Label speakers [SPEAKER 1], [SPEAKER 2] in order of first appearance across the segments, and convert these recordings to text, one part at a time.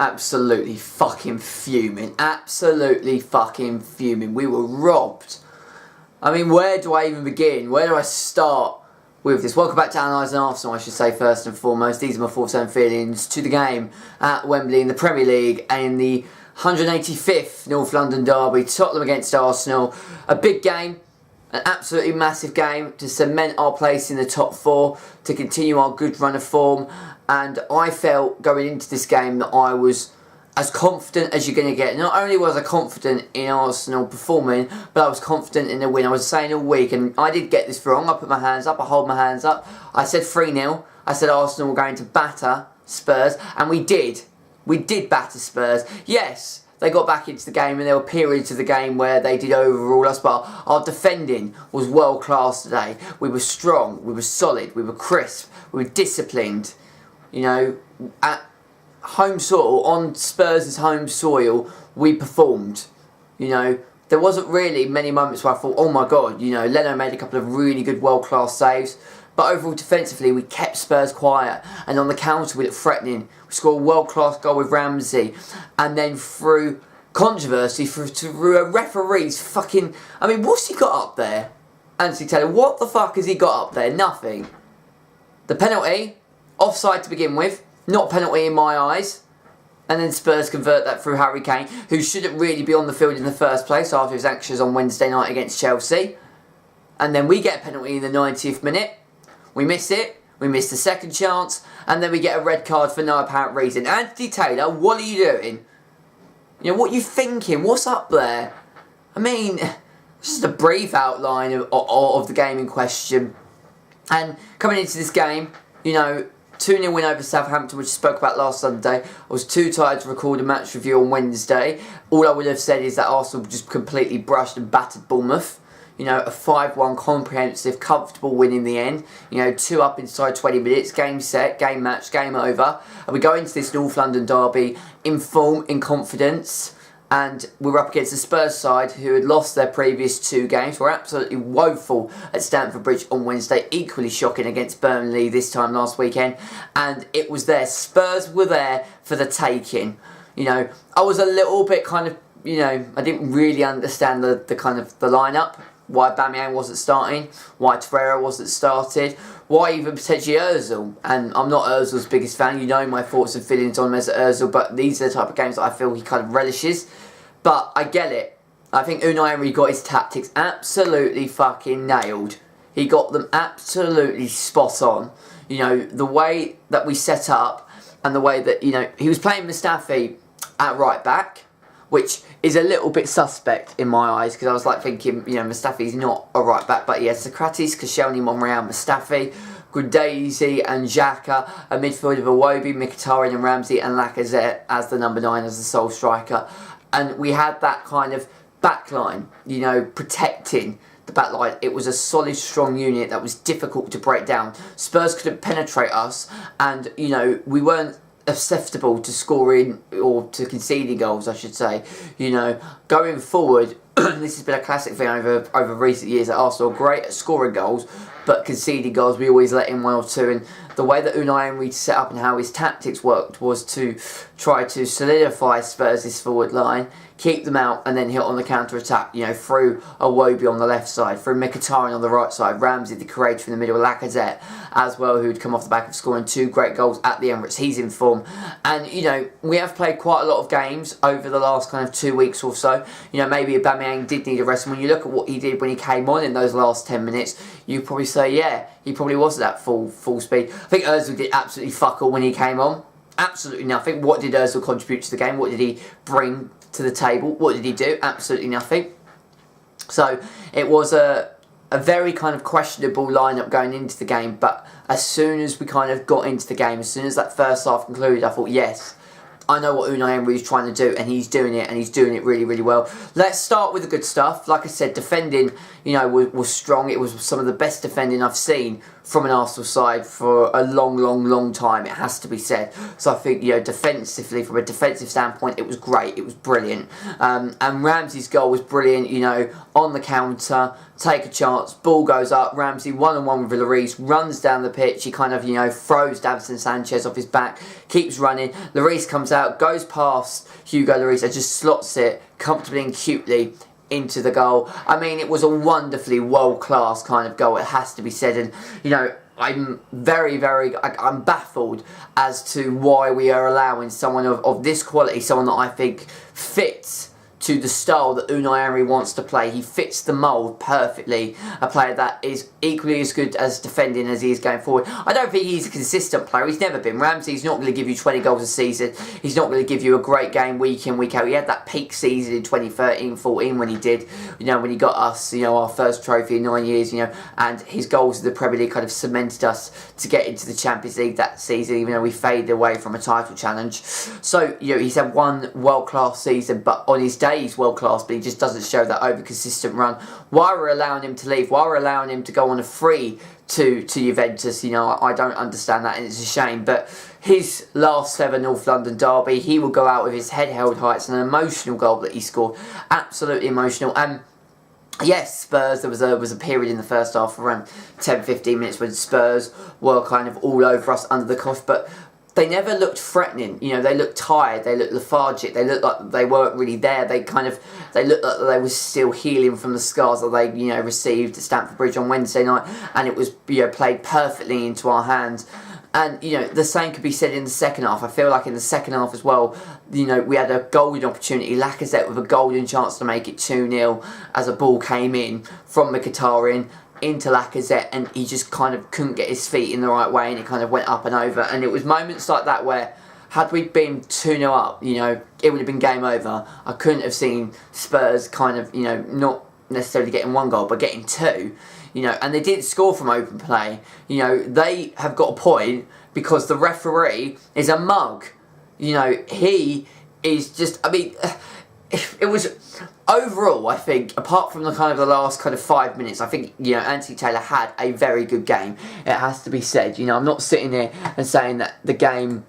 [SPEAKER 1] absolutely fucking fuming. Absolutely fucking fuming. We were robbed. I mean, where do I even begin? Where do I start with this? Welcome back to Analysing Arsenal, I should say, first and foremost. These are my thoughts and feelings to the game at Wembley in the Premier League and in the 185th North London derby, Tottenham against Arsenal. A big game, an absolutely massive game to cement our place in the top four, to continue our good run of form. And I felt going into this game that I was as confident as you're going to get. Not only was I confident in Arsenal performing, but I was confident in the win. I was saying all week, and I did get this wrong. I put my hands up, I hold my hands up. I said 3-0. I said Arsenal were going to batter Spurs, and we did. We did batter Spurs. Yes, they got back into the game, and there were periods of the game where they did overrule us, but our defending was world class today. We were strong, we were solid, we were crisp, we were disciplined. You know, at home soil, on Spurs' home soil, we performed. You know, there wasn't really many moments where I thought, oh my god, you know, Leno made a couple of really good world-class saves, but overall defensively we kept Spurs quiet, and on the counter we looked threatening. We scored a world-class goal with Ramsey, and then through controversy, through a referee's fucking... I mean, what's he got up there? Anthony Taylor, what the fuck has he got up there? Nothing. The penalty, offside to begin with, not penalty in my eyes. And then Spurs convert that through Harry Kane, who shouldn't really be on the field in the first place after his actions on Wednesday night against Chelsea. And then we get a penalty in the 90th minute. We miss it. We miss the second chance. And then we get a red card for no apparent reason. Anthony Taylor, what are you doing? You know, what are you thinking? What's up there? I mean, just a brief outline of the game in question. And coming into this game, you know, 2-0 win over Southampton, which I spoke about last Sunday. I was too tired to record a match review on Wednesday. All I would have said is that Arsenal just completely brushed and battered Bournemouth. You know, a 5-1 comprehensive, comfortable win in the end. You know, 2 up inside 20 minutes. Game set, game match, game over. And we go into this North London derby in form, in confidence. And we're up against the Spurs side, who had lost their previous 2 games. Were absolutely woeful at Stamford Bridge on Wednesday. Equally shocking against Burnley this time last weekend. And it was there. Spurs were there for the taking. You know, I was a little bit kind of, you know, I didn't really understand the kind of the lineup. Why Aubameyang wasn't starting, why Torreira wasn't started, why even potentially Ozil. And I'm not Ozil's biggest fan, you know my thoughts and feelings on Mesut Ozil, but these are the type of games that I feel he kind of relishes. But I get it. I think Unai Emery got his tactics absolutely fucking nailed. He got them absolutely spot on. You know, the way that we set up and the way that, you know, he was playing Mustafi at right back, which is a little bit suspect in my eyes, because I was like thinking, you know, Mustafi's not a right back, but he has Socrates, Koscielny, Monreal, Mustafi, Gudezi and Xhaka, a midfield of Iwobi, Mkhitaryan and Ramsey, and Lacazette as the number 9, as the sole striker. And we had that kind of backline, you know, protecting the backline. It was a solid, strong unit that was difficult to break down. Spurs couldn't penetrate us, and, you know, we weren't susceptible to scoring or to conceding goals, I should say. You know, going forward, this has been a classic thing over recent years at Arsenal. Great at scoring goals, but conceding goals, we always let in 1 or 2. And the way that Unai Emery set up and how his tactics worked was to try to solidify Spurs' forward line, keep them out, and then hit on the counter-attack, you know, through Iwobi on the left side, through Mkhitaryan on the right side, Ramsey, the creator in the middle, Lacazette as well, who'd come off the back of scoring 2 great goals at the Emirates. He's in form. And, you know, we have played quite a lot of games over the last kind of 2 weeks or so. You know, maybe Aubameyang did need a rest. And when you look at what he did when he came on in those last 10 minutes, you probably say, yeah, he probably was at that full speed. I think Ozil did absolutely fuck all when he came on. Absolutely nothing. What did Ozil contribute to the game? What did he bring to the table? What did he do? Absolutely nothing. So it was a very kind of questionable lineup going into the game, but as soon as we kind of got into the game, as soon as that first half concluded, I thought, yes, I know what Unai Emery is trying to do, and he's doing it, and he's doing it really, really well. Let's start with the good stuff. Like I said, defending, you know, was strong. It was some of the best defending I've seen from an Arsenal side for a long time, it has to be said. So I think, you know, defensively, from a defensive standpoint, it was great. It was brilliant. And Ramsey's goal was brilliant, you know, on the counter, take a chance, ball goes up, Ramsey one-on-one with Lloris, runs down the pitch, he kind of, you know, throws Davinson Sanchez off his back, keeps running, Lloris comes out, out, goes past Hugo Lloris and just slots it comfortably and cutely into the goal. I mean, it was a wonderfully world-class kind of goal, it has to be said. And, you know, I'm I'm baffled as to why we are allowing someone of this quality, someone that I think fits to the style that Unai Emery wants to play. He fits the mould perfectly. A player that is equally as good as defending as he is going forward. I don't think he's a consistent player. He's never been. Ramsey's not going to give you 20 goals a season. He's not going to give you a great game week in, week out. He had that peak season in 2013-14 when he did, you know, when he got us, you know, our first trophy in 9 years, you know, and his goals in the Premier League kind of cemented us to get into the Champions League that season, even though we faded away from a title challenge. So, you know, he's had one world-class season, but on his day he's world class, but he just doesn't show that over consistent run. Why we're allowing him to leave, why we're allowing him to go on a free to Juventus, you know, I don't understand that, and it's a shame. But his last ever North London derby, he will go out with his head held high. It's an emotional goal that he scored, absolutely emotional. And yes, Spurs, there was a period in the first half around 10-15 minutes when Spurs were kind of all over us under the cosh, but they never looked threatening. You know, they looked tired, they looked lethargic, they looked like they weren't really there. They looked like they were still healing from the scars that they, you know, received at Stamford Bridge on Wednesday night, and it was, you know, played perfectly into our hands. And, you know, the same could be said in the second half. I feel like in the second half as well, you know, we had a golden opportunity. Lacazette with a golden chance to make it 2-0 as a ball came in from Mkhitaryan into Lacazette, and he just kind of couldn't get his feet in the right way, and it kind of went up and over. And it was moments like that where, had we been 2-0 up, you know, it would have been game over. I couldn't have seen Spurs kind of, you know, not necessarily getting one goal, but getting two, you know, and they didn't score from open play. You know, they have got a point because the referee is a mug. You know, he is just, I mean, it was overall, I think, apart from the kind of the last kind of 5 minutes, I think, you know, Anthony Taylor had a very good game. It has to be said. You know, I'm not sitting there and saying that the game,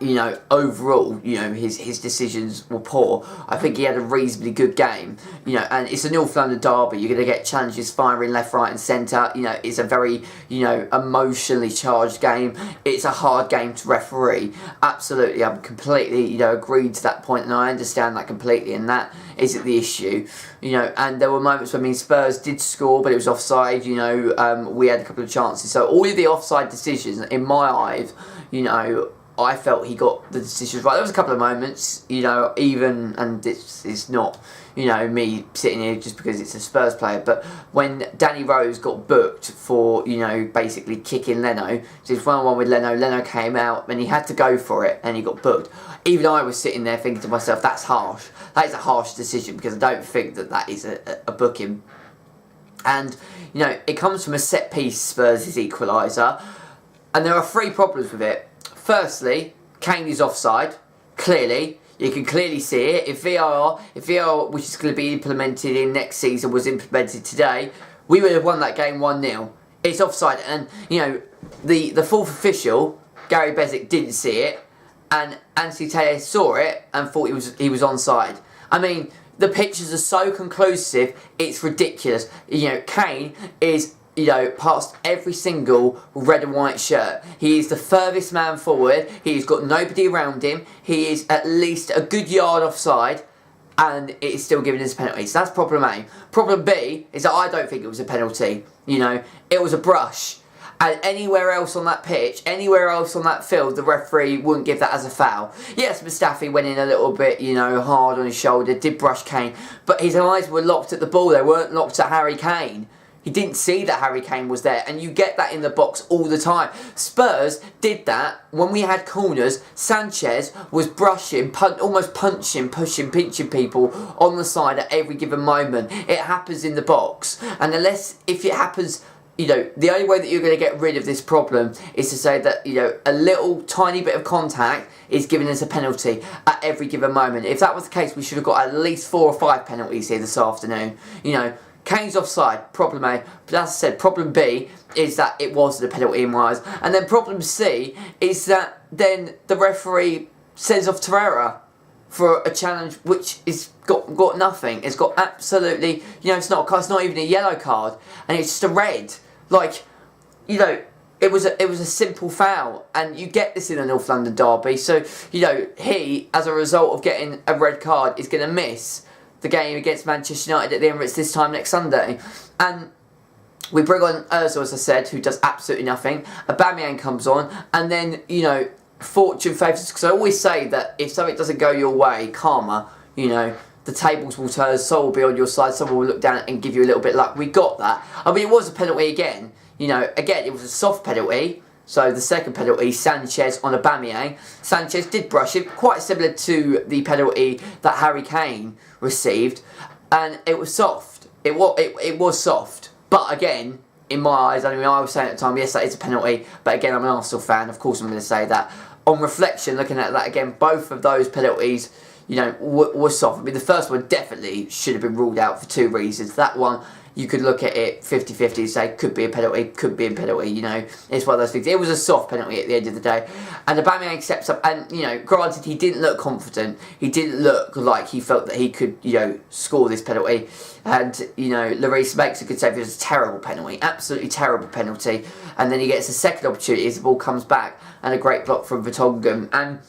[SPEAKER 1] you know, overall, you know, his decisions were poor. I think he had a reasonably good game, you know, and it's a North London derby. You're going to get challenges firing left, right and centre. You know, it's a very, you know, emotionally charged game. It's a hard game to referee. Absolutely, I'm completely, you know, agreed to that point, and I understand that completely, and that isn't the issue, you know. And there were moments when, I mean, Spurs did score, but it was offside, you know. We had a couple of chances. So all of the offside decisions, in my eyes, you know, I felt he got the decisions right. There was a couple of moments, you know, even, and it's not, you know, me sitting here just because it's a Spurs player, but when Danny Rose got booked for, you know, basically kicking Leno, so it's 1-1 with Leno came out and he had to go for it and he got booked. Even I was sitting there thinking to myself, that's harsh. That is a harsh decision, because I don't think that is a booking. And, you know, it comes from a set piece, Spurs' equaliser, and there are three problems with it. Firstly, Kane is offside, clearly. You can clearly see it. If VAR, which is going to be implemented in next season, was implemented today, we would have won that game 1-0. It's offside, and, you know, the fourth official, Gary Bezic, didn't see it, and Anthony Taylor saw it and thought he was onside. I mean, the pictures are so conclusive, it's ridiculous. You know, Kane is, you know, past every single red and white shirt. He is the furthest man forward. He's got nobody around him. He is at least a good yard offside, and it is still giving us a penalty. So that's problem A. Problem B is that I don't think it was a penalty. You know, it was a brush. And anywhere else on that pitch, anywhere else on that field, the referee wouldn't give that as a foul. Yes, Mustafi went in a little bit, you know, hard on his shoulder, did brush Kane, but his eyes were locked at the ball. They weren't locked at Harry Kane. He didn't see that Harry Kane was there, and you get that in the box all the time. Spurs did that when we had corners. Sanchez was brushing, almost punching, pushing, pinching people on the side at every given moment. It happens in the box, and if it happens, you know, the only way that you're going to get rid of this problem is to say that, you know, a little tiny bit of contact is giving us a penalty at every given moment. If that was the case, we should have got at least 4 or 5 penalties here this afternoon, you know. Kane's offside, problem A. But as I said, problem B is that it wasn't a penalty in my eyes. And then problem C is that then the referee sends off Torreira for a challenge which is got nothing. It's got absolutely, you know, it's not even a yellow card, and it's just a red. Like, you know, it was a simple foul, and you get this in a North London derby. So, you know, he, as a result of getting a red card, is going to miss the game against Manchester United at the Emirates this time next Sunday. And we bring on Ozil, as I said, who does absolutely nothing. Aubameyang comes on, and then, you know, fortune favours us. Because I always say that if something doesn't go your way, karma, you know, the tables will turn, someone will be on your side, someone will look down and give you a little bit of luck. We got that. I mean, it was a penalty again. You know, again, it was a soft penalty. So the second penalty, Sanchez on Aubameyang. Sanchez did brush it, quite similar to the penalty that Harry Kane received. And it was soft. It was soft. But again, in my eyes, I mean, I was saying at the time, yes, that is a penalty. But again, I'm an Arsenal fan. Of course I'm going to say that. On reflection, looking at that again, both of those penalties, you know, were soft. I mean, the first one definitely should have been ruled out for two reasons. That one, you could look at it 50-50 and say, could be a penalty, could be a penalty, you know. It's one of those things. It was a soft penalty at the end of the day. And Aubameyang steps up and, you know, granted, he didn't look confident. He didn't look like he felt that he could, you know, score this penalty. And, you know, Lloris makes a good save. It was a terrible penalty, absolutely terrible penalty. And then he gets a second opportunity as the ball comes back and a great block from Vertonghen. And,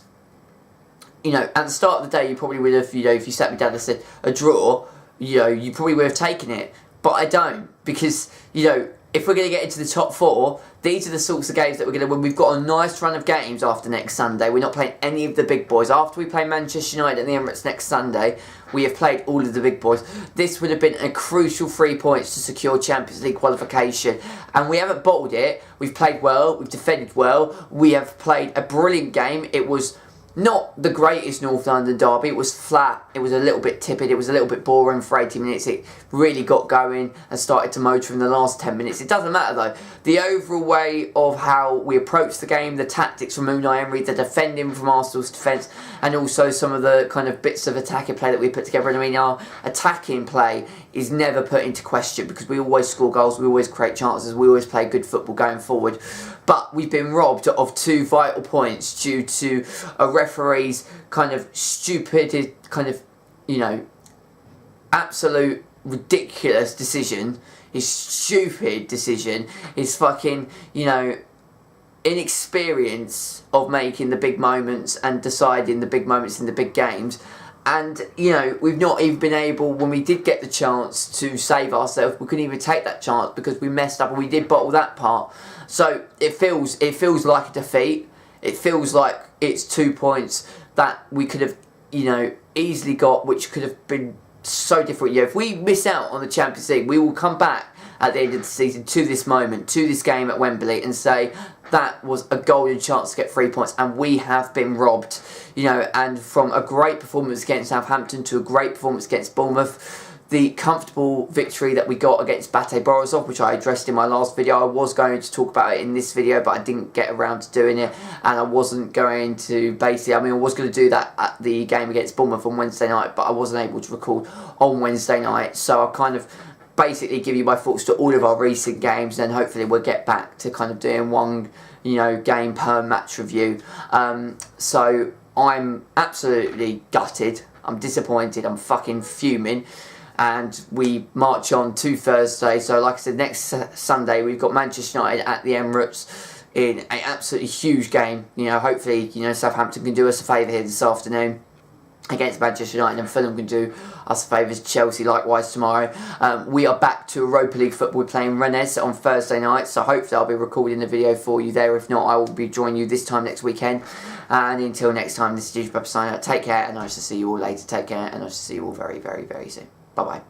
[SPEAKER 1] you know, at the start of the day, you probably would have, you know, if you sat me down and said a draw, you know, you probably would have taken it. But I don't, because, you know, if we're going to get into the top four, these are the sorts of games that we're going to win. We've got a nice run of games after next Sunday. We're not playing any of the big boys. After we play Manchester United at the Emirates next Sunday, we have played all of the big boys. This would have been a crucial 3 points to secure Champions League qualification. And we haven't bottled it. We've played well. We've defended well. We have played a brilliant game. It was not the greatest North London derby. It was flat. It was a little bit tepid. It was a little bit boring for 80 minutes. It really got going and started to motor in the last 10 minutes. It doesn't matter though. The overall way of how we approached the game, the tactics from Unai Emery, the defending from Arsenal's defence, and also some of the kind of bits of attacking play that we put together. And I mean, our attacking play is never put into question because we always score goals, we always create chances, we always play good football going forward. But we've been robbed of 2 vital points due to a referee's kind of stupid, kind of, you know, absolute ridiculous decision. His stupid decision, his fucking, you know, inexperience of making the big moments and deciding the big moments in the big games. And, you know, we've not even been able, when we did get the chance to save ourselves, we couldn't even take that chance because we messed up and we did bottle that part. So it feels like a defeat. It feels like it's 2 points that we could have, you know, easily got, which could have been so different. Yeah, if we miss out on the Champions League, we will come back at the end of the season to this moment, to this game at Wembley, and say that was a golden chance to get 3 points, and we have been robbed. You know, and from a great performance against Southampton to a great performance against Bournemouth, the comfortable victory that we got against Bate Borisov, which I addressed in my last video. I was going to talk about it in this video, but I didn't get around to doing it, and I wasn't going to basically, I mean, I was going to do that at the game against Bournemouth on Wednesday night, but I wasn't able to record on Wednesday night, so I kind of basically give you my thoughts to all of our recent games, and hopefully we'll get back to kind of doing one, you know, game per match review. So I'm absolutely gutted. I'm disappointed. I'm fucking fuming. And we march on to Thursday. So like I said, next Sunday we've got Manchester United at the Emirates in an absolutely huge game. You know, hopefully, you know, Southampton can do us a favour here this afternoon against Manchester United, and Fulham can do us favours, Chelsea likewise tomorrow. We are back to Europa League football. We're playing Rennes on Thursday night, so hopefully I'll be recording a video for you there. If not, I will be joining you this time next weekend. And until next time, this is Bagpuss signing out. Take care, and I shall see you all later. Take care, and I shall see you all very, very, very soon. Bye-bye.